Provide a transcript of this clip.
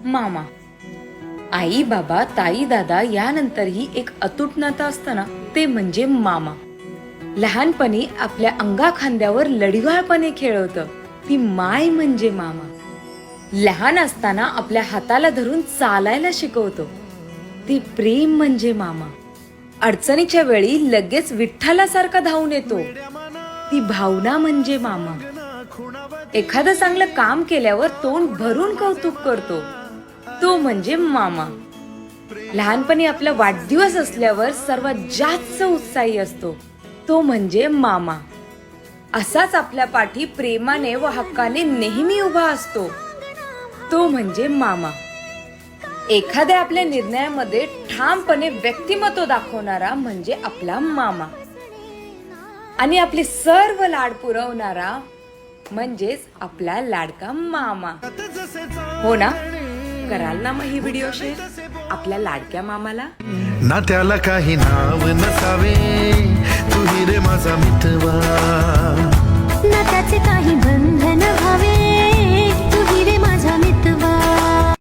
मामा. आई बाबा ताई दादा यानंतरही एक अतूट नातं असतं ना, ते म्हणजे मामा. लहानपणी आपल्या अंगा खांद्यावर लढिवाळपणे खेळवतं ती माय म्हणजे मामा. लहान असताना आपल्या हाताला धरून चालायला शिकवतो ती प्रेम म्हणजे मामा. अडचणीच्या वेळी लगेच विठ्ठलासारखा धावून येतो ती भावना म्हणजे मामा. एखादं चांगलं काम केल्यावर तोंड भरून कौतुक करतो तो म्हणजे मामा. लहानपणी आपला वाढदिवस असल्यावर सर्वात जास्त उत्साही असतो तो म्हणजे मामा. असाच आपल्या पाठी प्रेमाने व हक्काने नेहमी उभा असतो तो म्हणजे मामा. एखाद्या आपल्या निर्णयामध्ये ठामपणे व्यक्तिमत्व दाखवणारा म्हणजे आपला मामा. आणि आपले सर्व लाड पुरवणारा म्हणजेच आपला लाडका मामा. हो ना? कराल ना मग ही व्हिडिओ शेअर आपल्या लाडक्या मामाला. ना त्याला काही नाव नसावे, तू रे माझा मितवा.